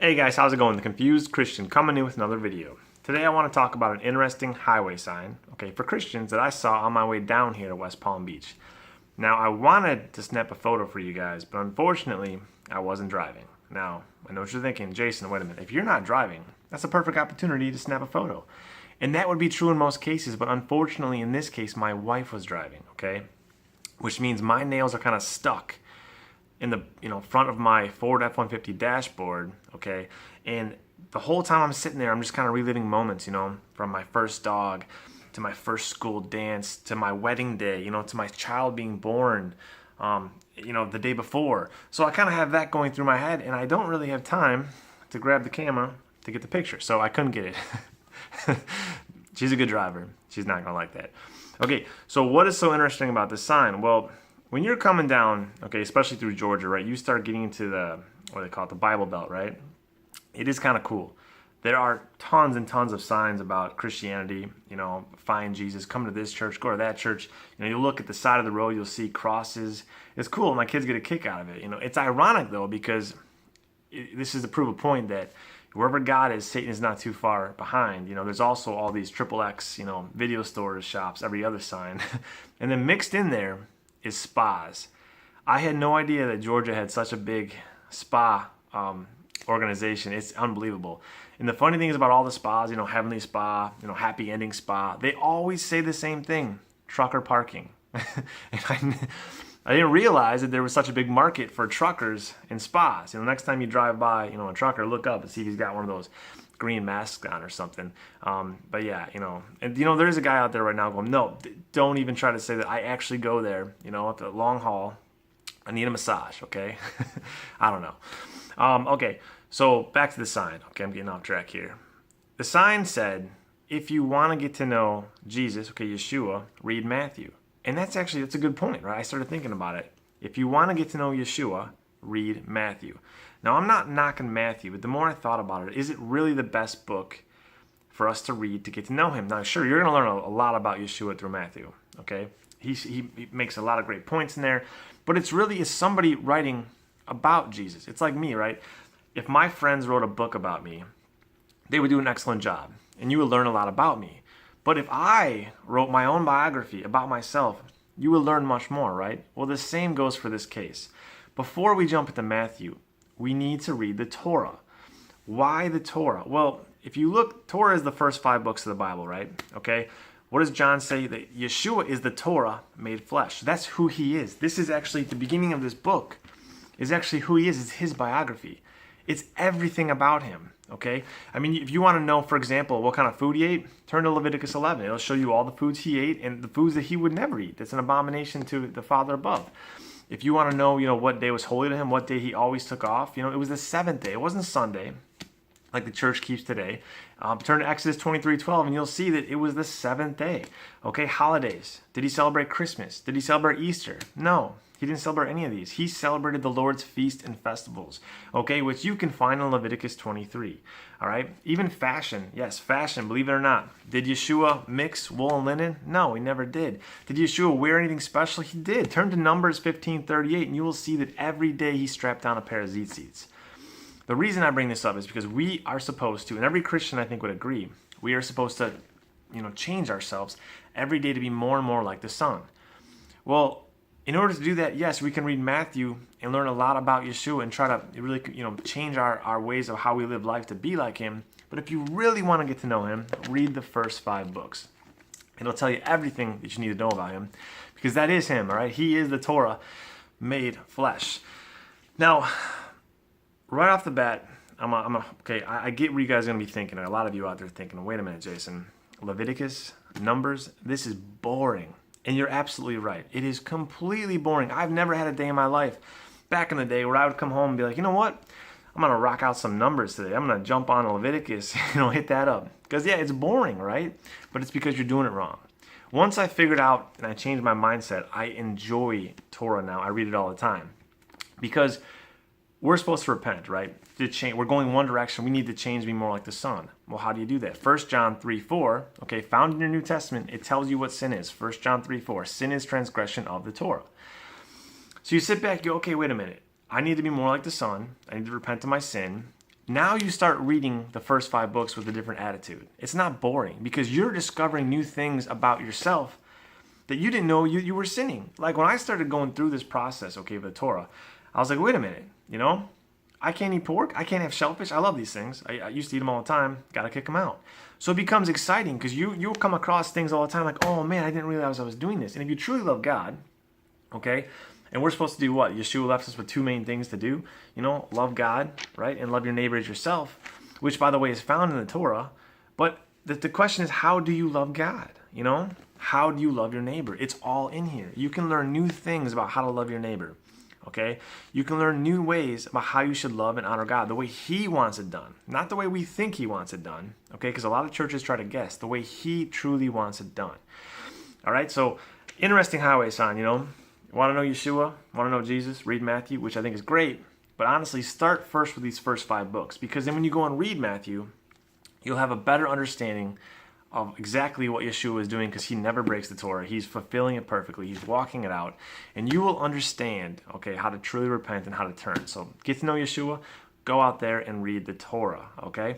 Hey guys, how's it going? The Confused Christian coming in with another video. Today I want to talk about an interesting highway sign, for Christians that I saw on my way down here to West Palm Beach. Now I wanted to snap a photo for you guys, but unfortunately I wasn't driving. Now, I know what you're thinking, Jason, wait a minute, if you're not driving, that's a perfect opportunity to snap a photo. And that would be true in most cases, but unfortunately in this case my wife was driving, which means my nails are kind of stuck in the front of my Ford F-150 dashboard, and the whole time I'm sitting there, I'm just kind of reliving moments, from my first dog to my first school dance to my wedding day, to my child being born, the day before. So I kind of have that going through my head, and I don't really have time to grab the camera to get the picture, so I couldn't get it. She's a good driver. She's not gonna like that. Okay, so what is so interesting about this sign? Well, when you're coming down, especially through Georgia, right, you start getting into the, what they call it, the Bible Belt, right? It is kind of cool. There are tons and tons of signs about Christianity, find Jesus, come to this church, go to that church. You look at the side of the road, you'll see crosses. It's cool. My kids get a kick out of it. It's ironic, though, because this is to prove a point that wherever God is, Satan is not too far behind. There's also all these XXX, video stores, shops, every other sign. And then mixed in there is spas. I had no idea that Georgia had such a big spa organization. It's unbelievable. And the funny thing is about all the spas, Heavenly Spa, Happy Ending Spa, they always say the same thing: trucker parking. And I didn't realize that there was such a big market for truckers and spas. Next time you drive by, a trucker, look up and see if he's got one of those green masks on or something. But yeah, and there's a guy out there right now going, no, don't even try to say that I actually go there, at the long haul. I need a massage, okay? I don't know. Okay, so back to the sign. I'm getting off track here. The sign said, if you want to get to know Jesus, Yeshua, read Matthew. And that's a good point, right? I started thinking about it. If you want to get to know Yeshua, read Matthew. Now, I'm not knocking Matthew, but the more I thought about it, is it really the best book for us to read to get to know him? Now, sure, you're going to learn a lot about Yeshua through Matthew, He makes a lot of great points in there, but it's really is somebody writing about Jesus. It's like me, right? If my friends wrote a book about me, they would do an excellent job, and you would learn a lot about me. But if I wrote my own biography about myself, you will learn much more, right? Well, the same goes for this case. Before we jump into Matthew, we need to read the Torah. Why the Torah? Well, if you look, Torah is the first 5 books of the Bible, right? What does John say? That Yeshua is the Torah made flesh. That's who he is. This is actually the beginning of this book. Is actually who he is. It's his biography. It's everything about him. I mean, if you want to know, for example, what kind of food he ate, turn to Leviticus 11. It'll show you all the foods he ate and the foods that he would never eat. That's an abomination to the Father above. If you want to know, what day was holy to him, what day he always took off, it was the 7th day. It wasn't Sunday, like the church keeps today. Turn to Exodus 23:12, and you'll see that it was the 7th day. Holidays. Did he celebrate Christmas? Did he celebrate Easter? No. He didn't celebrate any of these. He celebrated the Lord's feast and festivals, which you can find in Leviticus 23. All right? Even fashion. Yes, fashion, believe it or not. Did Yeshua mix wool and linen? No, he never did. Did Yeshua wear anything special? He did. Turn to Numbers 15:38, and you will see that every day he strapped on a pair of tzitzits. The reason I bring this up is because we are supposed to, and every Christian I think would agree, we are supposed to, change ourselves every day to be more and more like the Son. Well, in order to do that, yes, we can read Matthew and learn a lot about Yeshua and try to really, change our ways of how we live life to be like him. But if you really want to get to know him, read the first 5 books. It'll tell you everything that you need to know about him, because that is him, all right? He is the Torah made flesh. Now, right off the bat, I get what you guys are going to be thinking. A lot of you out there thinking, wait a minute, Jason, Leviticus, Numbers, this is boring. And you're absolutely right. It is completely boring. I've never had a day in my life back in the day where I would come home and be like, you know what? I'm going to rock out some numbers today. I'm going to jump on Leviticus, hit that up. Because, yeah, it's boring, right? But it's because you're doing it wrong. Once I figured out and I changed my mindset, I enjoy Torah now. I read it all the time. Because we're supposed to repent, right? To change, we're going one direction. We need to change to be more like the Son. Well, how do you do that? 1 John 3:4, found in your New Testament, it tells you what sin is. 1 John 3:4, sin is transgression of the Torah. So you sit back, you go, okay, wait a minute. I need to be more like the Son. I need to repent of my sin. Now you start reading the first 5 books with a different attitude. It's not boring because you're discovering new things about yourself that you didn't know you were sinning. Like when I started going through this process, okay, with the Torah, I was like, wait a minute, I can't eat pork. I can't have shellfish. I love these things. I used to eat them all the time. Got to kick them out. So it becomes exciting because you'll come across things all the time like, oh man, I didn't realize I was doing this. And if you truly love God, okay, and we're supposed to do what? Yeshua left us with 2 main things to do. Love God, right? And love your neighbor as yourself, which, by the way, is found in the Torah. But the question is, how do you love God? How do you love your neighbor? It's all in here. You can learn new things about how to love your neighbor, okay? You can learn new ways about how you should love and honor God, the way He wants it done, not the way we think He wants it done, okay? Because a lot of churches try to guess the way He truly wants it done. All right, so interesting highway sign, Want to know Yeshua? Want to know Jesus? Read Matthew, which I think is great. But honestly, start first with these first 5 books. Because then when you go and read Matthew, you'll have a better understanding of exactly what Yeshua is doing because He never breaks the Torah. He's fulfilling it perfectly. He's walking it out. And you will understand, okay, how to truly repent and how to turn. So get to know Yeshua. Go out there and read the Torah, okay?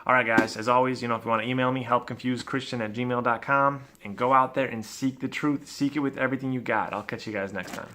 All right, guys, as always, if you want to email me, helpconfusechristian@gmail.com, and go out there and seek the truth. Seek it with everything you got. I'll catch you guys next time.